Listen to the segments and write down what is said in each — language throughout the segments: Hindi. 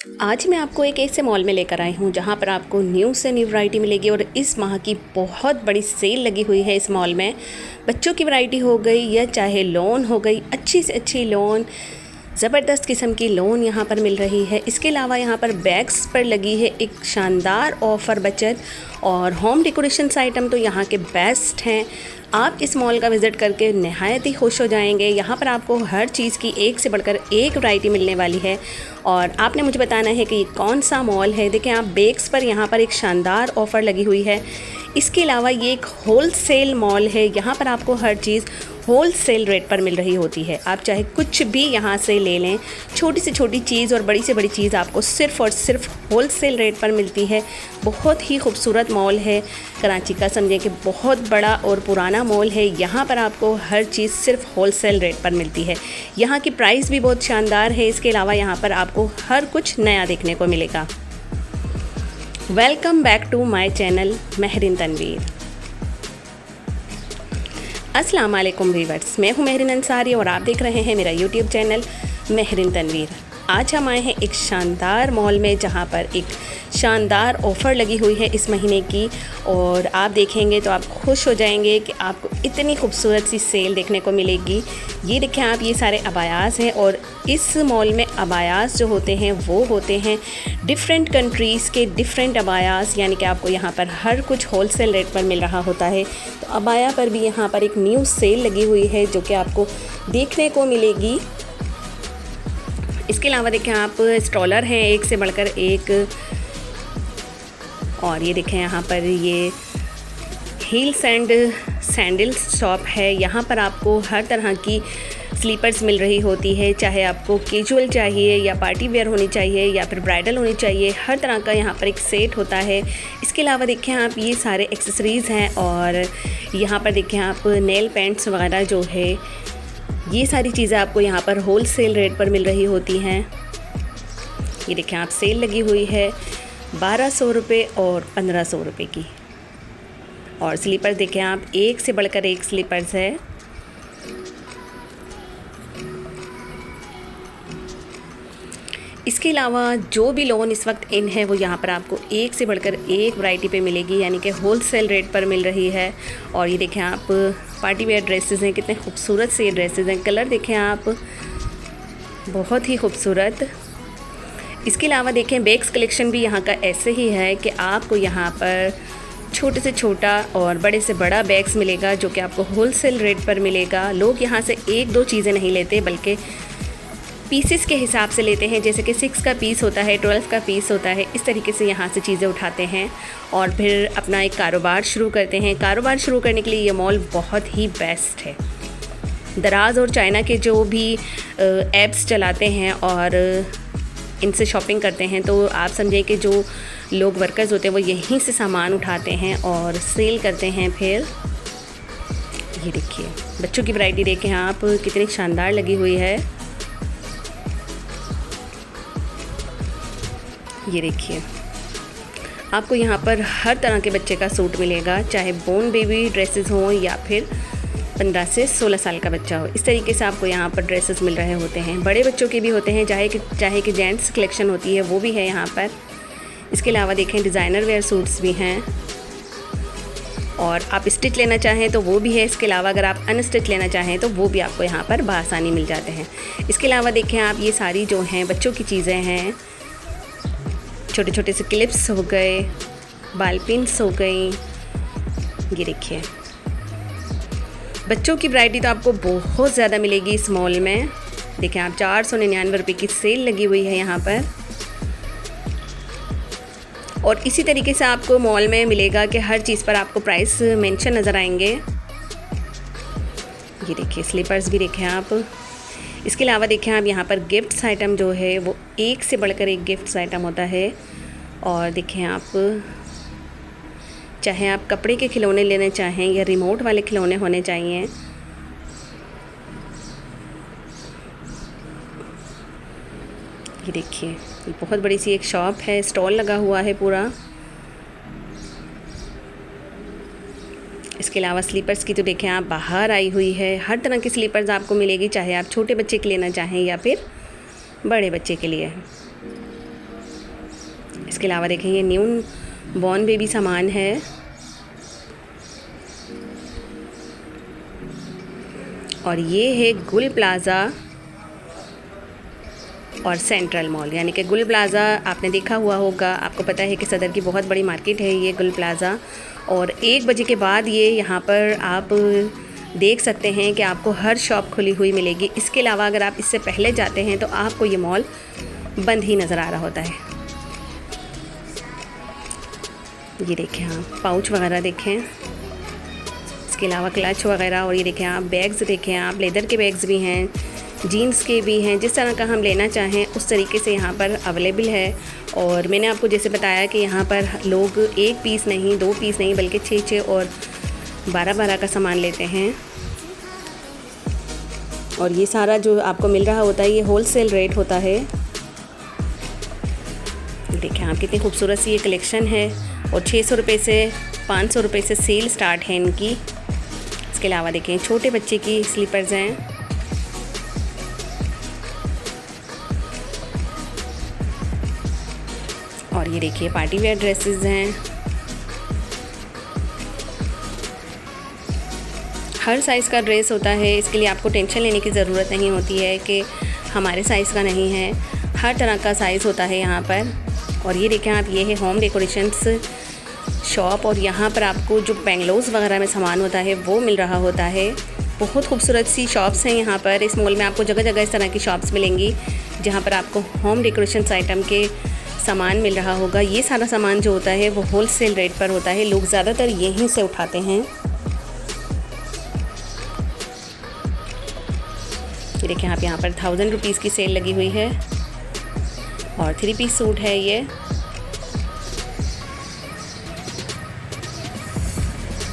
आज मैं आपको एक ऐसे मॉल में लेकर आई हूँ जहाँ पर आपको न्यू से न्यू वैरायटी मिलेगी और इस माह की बहुत बड़ी सेल लगी हुई है इस मॉल में। बच्चों की वैरायटी हो गई या चाहे लॉन हो गई, अच्छी से अच्छी लॉन, ज़बरदस्त किस्म की लॉन यहाँ पर मिल रही है। इसके अलावा यहाँ पर बैग्स पर लगी है एक शानदार ऑफ़र बचत और होम डेकोरेशंस आइटम तो यहाँ के बेस्ट हैं। आप इस मॉल का विज़िट करके नहायत ही खुश हो जाएंगे। यहाँ पर आपको हर चीज़ की एक से बढ़कर एक वैरायटी मिलने वाली है और आपने मुझे बताना है कि ये कौन सा मॉल है। देखें आप, बैग्स पर यहाँ पर एक शानदार ऑफ़र लगी हुई है। इसके अलावा ये एक होलसेल मॉल है, यहाँ पर आपको हर चीज़ होलसेल रेट पर मिल रही होती है। आप चाहे कुछ भी यहाँ से ले लें, छोटी से छोटी चीज़ और बड़ी से बड़ी चीज़ आपको सिर्फ़ और सिर्फ होलसेल रेट पर मिलती है। बहुत ही खूबसूरत मॉल है, कराची का समझें कि बहुत बड़ा और पुराना मॉल है। यहाँ पर आपको हर चीज़ सिर्फ होलसेल रेट पर मिलती है। यहाँ की प्राइस भी बहुत शानदार है। इसके अलावा यहाँ पर आपको हर कुछ नया देखने को मिलेगा। Welcome back to my channel Mahreen Tanveer. अस्सलाम वालेकुम व्यूअर्स, मैं हूं महरीन अंसारी और आप देख रहे हैं मेरा यूट्यूब चैनल महरीन तनवीर। आज हम आए हैं एक शानदार मॉल में जहां पर एक शानदार ऑफ़र लगी हुई है इस महीने की और आप देखेंगे तो आप खुश हो जाएंगे कि आपको इतनी खूबसूरत सी सेल देखने को मिलेगी। ये देखें आप, ये सारे अबायास हैं और इस मॉल में अबायास जो होते हैं वो होते हैं डिफरेंट कंट्रीज़ के डिफरेंट अबायास, यानी कि आपको यहाँ पर हर कुछ होलसेल रेट पर मिल रहा होता है। तो अबाया पर भी यहाँ पर एक न्यू सेल लगी हुई है जो कि आपको देखने को मिलेगी। इसके अलावा देखें आप, स्ट्रॉलर हैं एक से बढ़कर एक और ये देखें यहाँ पर ये हील्स एंड सैंडल्स शॉप है। यहाँ पर आपको हर तरह की स्लीपर्स मिल रही होती है, चाहे आपको कैजुअल चाहिए या पार्टी वेयर होनी चाहिए या फिर ब्राइडल होनी चाहिए, हर तरह का यहाँ पर एक सेट होता है। इसके अलावा देखें आप, ये सारे एक्सेसरीज़ हैं और यहाँ पर देखें आप नेल पेंट्स वगैरह जो है, ये सारी चीज़ें आपको यहाँ पर होलसेल रेट पर मिल रही होती हैं। ये देखें आप, सेल लगी हुई है 1200 रुपये और 1500 रुपये की। और स्लीपर्स देखें आप, एक से बढ़कर एक स्लीपर्स है। इसके अलावा जो भी लोन इस वक्त इन है वो यहाँ पर आपको एक से बढ़कर एक वैरायटी पे मिलेगी, यानी कि होलसेल रेट पर मिल रही है। और ये देखें आप, पार्टी वेयर ड्रेसेस हैं, कितने खूबसूरत से ये ड्रेसेस हैं। कलर देखें आप, बहुत ही खूबसूरत। इसके अलावा देखें बैग्स कलेक्शन भी यहाँ का ऐसे ही है कि आपको यहाँ पर छोटे से छोटा और बड़े से बड़ा बैग्स मिलेगा जो कि आपको होलसेल रेट पर मिलेगा। लोग यहाँ से एक दो चीज़ें नहीं लेते बल्कि पीसेस के हिसाब से लेते हैं, जैसे कि 6 का पीस होता है, 12 का पीस होता है। इस तरीके से यहाँ से चीज़ें उठाते हैं और फिर अपना एक कारोबार शुरू करते हैं। कारोबार शुरू करने के लिए ये मॉल बहुत ही बेस्ट है। दराज और चाइना के जो भी ऐप्स चलाते हैं और इनसे शॉपिंग करते हैं, तो आप समझें कि जो लोग वर्कर्स होते हैं वो यहीं से सामान उठाते हैं और सेल करते हैं। फिर ये देखिए, बच्चों की वैरायटी देखें आप, कितनी शानदार लगी हुई है। ये देखिए, आपको यहाँ पर हर तरह के बच्चे का सूट मिलेगा, चाहे बोर्न बेबी ड्रेसेस हों या फिर 15 से 16 साल का बच्चा हो। इस तरीके से आपको यहाँ पर ड्रेसेस मिल रहे होते हैं। बड़े बच्चों के भी होते हैं, चाहे कि जेंट्स कलेक्शन होती है वो भी है यहाँ पर। इसके अलावा देखें डिज़ाइनर वेयर सूट्स भी हैं और आप स्टिच लेना चाहें तो वो भी है। इसके अलावा अगर आप अनस्टिच लेना चाहें तो वो भी आपको यहाँ पर बआसानी मिल जाते हैं। इसके अलावा देखें आप, ये सारी जो हैं बच्चों की चीज़ें हैं, छोटे छोटे से क्लिप्स हो गए, बाल पिन्स हो गई। ये देखिए, बच्चों की वैरायटी तो आपको बहुत ज़्यादा मिलेगी इस मॉल में। देखें आप, 499 रुपये की सेल लगी हुई है यहाँ पर। और इसी तरीके से आपको मॉल में मिलेगा कि हर चीज़ पर आपको प्राइस मेंशन नज़र आएंगे। ये देखिए, स्लीपर्स भी देखें आप। इसके अलावा देखें आप, यहाँ पर गिफ्ट्स आइटम जो है वो एक से बढ़कर एक गिफ्ट्स आइटम होता है। और देखें आप, चाहे आप कपड़े के खिलौने लेने चाहें या रिमोट वाले खिलौने होने चाहिए, ये देखिए, ये बहुत बड़ी सी एक शॉप है, स्टॉल लगा हुआ है पूरा। इसके अलावा स्लीपर्स की तो देखें आप, बाहर आई हुई है। हर तरह की स्लीपर्स आपको मिलेगी, चाहे आप छोटे बच्चे के लेना चाहें या फिर बड़े बच्चे के लिए। इसके अलावा देखें ये न्यू बॉर्न बेबी सामान है। और ये है गुल प्लाज़ा और सेंट्रल मॉल, यानी कि गुल प्लाज़ा आपने देखा हुआ होगा, आपको पता है कि सदर की बहुत बड़ी मार्केट है ये गुल प्लाज़ा। और 1 बजे के बाद ये यहाँ पर आप देख सकते हैं कि आपको हर शॉप खुली हुई मिलेगी। इसके अलावा अगर आप इससे पहले जाते हैं तो आपको ये मॉल बंद ही नज़र आ रहा होता है। ये देखें आप पाउच वगैरह देखें, इसके अलावा क्लच वगैरह, और ये देखें आप बैग्स देखें आप, लेदर के बैग्स भी हैं, जीन्स के भी हैं, जिस तरह का हम लेना चाहें उस तरीके से यहाँ पर अवेलेबल है। और मैंने आपको जैसे बताया कि यहाँ पर लोग 1 पीस नहीं, 2 पीस नहीं, बल्कि 6-6 और 12-12 का सामान लेते हैं। और ये सारा जो आपको मिल रहा होता है ये होलसेल रेट होता है। देखिए आप कितनी खूबसूरत सी ये कलेक्शन है। और 600 रुपये से 500 रुपये से सेल स्टार्ट है इनकी। इसके अलावा देखें छोटे बच्चे की स्लीपर्स हैं। और ये देखिए पार्टी वेयर ड्रेसेस हैं। हर साइज़ का ड्रेस होता है, इसके लिए आपको टेंशन लेने की ज़रूरत नहीं होती है कि हमारे साइज़ का नहीं है, हर तरह का साइज़ होता है यहाँ पर। और ये देखें आप, ये है होम डेकोरेशंस शॉप, और यहाँ पर आपको जो बेंगलोज वगैरह में सामान होता है वो मिल रहा होता है। बहुत खूबसूरत सी शॉप्स हैं यहाँ पर। इस मॉल में आपको जगह जगह इस तरह की शॉप्स मिलेंगी जहाँ पर आपको होम डेकोरेशंस आइटम के सामान मिल रहा होगा। ये सारा सामान जो होता है वो होलसेल रेट पर होता है, लोग ज़्यादातर यहीं से उठाते हैं। ये देखें आप, यहाँ पर 1000 रुपीज़ की सेल लगी हुई है और 3 पीस सूट है ये।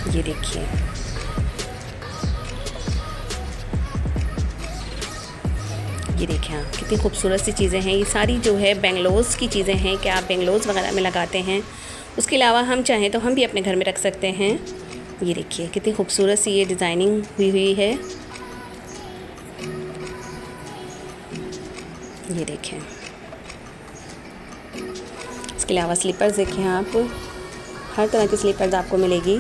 ये देखिए ये देखें आप, कितनी खूबसूरत सी चीज़ें हैं। ये सारी जो है बेंगलोज की चीज़ें हैं कि आप बेंगलोज वगैरह में लगाते हैं। उसके अलावा हम चाहें तो हम भी अपने घर में रख सकते हैं। ये देखिए कितनी खूबसूरत सी ये डिज़ाइनिंग हुई है। ये देखें, इसके अलावा स्लीपर्स देखें आप, हर तरह की स्लीपर्स आपको मिलेगी।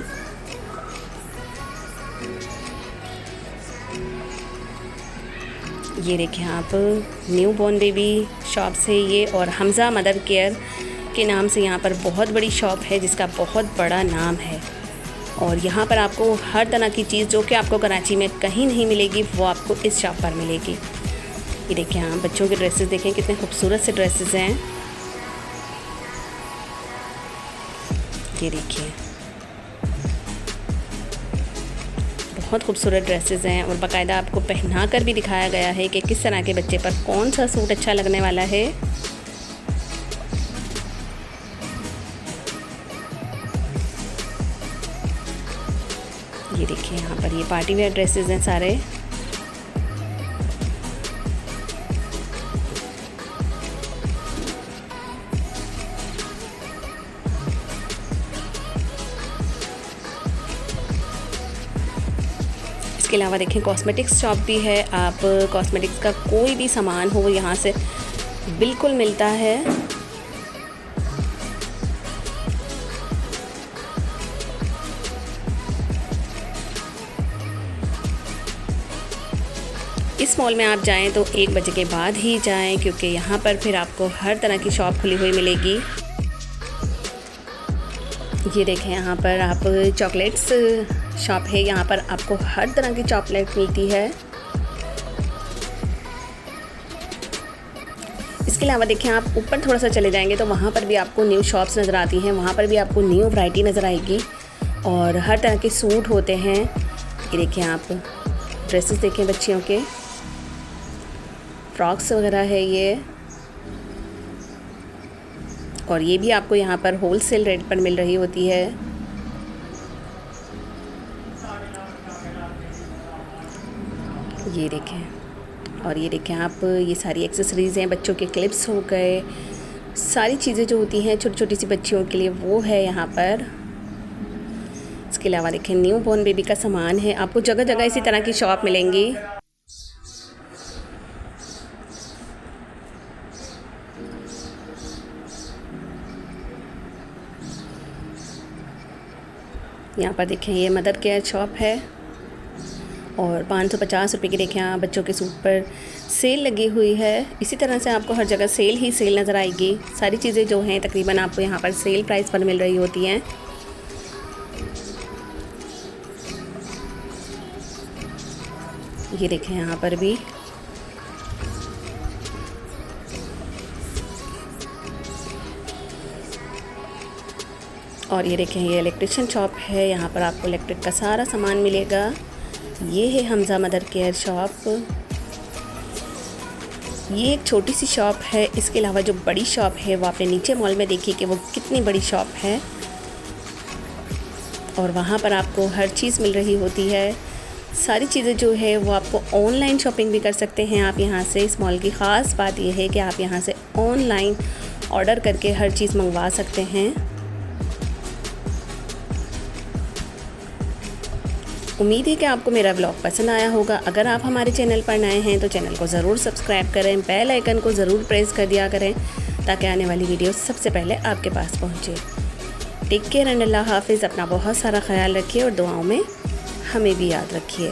ये देखें आप, न्यू बॉर्न बेबी शॉप से ये, और हमज़ा मदर केयर के नाम से यहाँ पर बहुत बड़ी शॉप है जिसका बहुत बड़ा नाम है। और यहाँ पर आपको हर तरह की चीज़ जो कि आपको कराची में कहीं नहीं मिलेगी वो आपको इस शॉप पर मिलेगी। ये देखें आप, बच्चों के ड्रेसेस देखें कितने खूबसूरत से ड्रेसेस हैं। ये देखिए बहुत खूबसूरत ड्रेसेस हैं, और बाकायदा आपको पहना कर भी दिखाया गया है कि किस तरह के बच्चे पर कौन सा सूट अच्छा लगने वाला है। ये देखिए यहाँ पर ये पार्टी वेयर ड्रेसेस हैं सारे। इसके अलावा देखें कॉस्मेटिक्स शॉप भी है। आप कॉस्मेटिक्स का कोई भी सामान हो यहाँ से बिल्कुल मिलता है। इस मॉल में आप जाएं तो 1 बजे के बाद ही जाएं, क्योंकि यहाँ पर फिर आपको हर तरह की शॉप खुली हुई मिलेगी। ये देखें यहाँ पर आप चॉकलेट्स शॉप है, यहाँ पर आपको हर तरह की चॉकलेट मिलती है। इसके अलावा देखें आप ऊपर थोड़ा सा चले जाएंगे तो वहाँ पर भी आपको न्यू शॉप्स नज़र आती हैं, वहाँ पर भी आपको न्यू वैरायटी नज़र आएगी और हर तरह के सूट होते हैं। ये देखें आप, ड्रेसेस देखें बच्चियों के, फ्रॉक्स वगैरह है ये, और ये भी आपको यहाँ पर होलसेल रेट पर मिल रही होती है। ये देखें, और ये देखें आप, ये सारी एक्सेसरीज़ हैं, बच्चों के क्लिप्स हो गए, सारी चीज़ें जो होती हैं छोटी छोटी सी बच्चियों के लिए वो है यहाँ पर। इसके अलावा देखें न्यू बॉर्न बेबी का सामान है, आपको जगह जगह इसी तरह की शॉप मिलेंगी। यहाँ पर देखें ये मदर केयर शॉप है और 550 रुपये की देखें यहाँ बच्चों के सूट पर सेल लगी हुई है। इसी तरह से आपको हर जगह सेल ही सेल नज़र आएगी। सारी चीज़ें जो हैं तकरीबन आपको यहाँ पर सेल प्राइस पर मिल रही होती हैं। ये देखें यहाँ पर भी और ये देखें ये इलेक्ट्रिशियन शॉप है। यहाँ पर आपको इलेक्ट्रिक का सारा सामान मिलेगा। ये है हमज़ा मदर केयर शॉप। ये एक छोटी सी शॉप है। इसके अलावा जो बड़ी शॉप है वो आपने नीचे मॉल में देखी कि वो कितनी बड़ी शॉप है और वहाँ पर आपको हर चीज़ मिल रही होती है। सारी चीज़ें जो है वो आपको ऑनलाइन शॉपिंग भी कर सकते हैं आप यहाँ से। इस मॉल की ख़ास बात यह है कि आप यहाँ से ऑनलाइन ऑर्डर करके हर चीज़ मंगवा सकते हैं। उम्मीद है कि आपको मेरा व्लॉग पसंद आया होगा। अगर आप हमारे चैनल पर नए हैं तो चैनल को ज़रूर सब्सक्राइब करें, बेल आइकन को ज़रूर प्रेस कर दिया करें ताकि आने वाली वीडियो सबसे पहले आपके पास पहुंचे। टेक केयर एंड अल्लाह हाफिज़। अपना बहुत सारा ख्याल रखिए और दुआओं में हमें भी याद रखिए।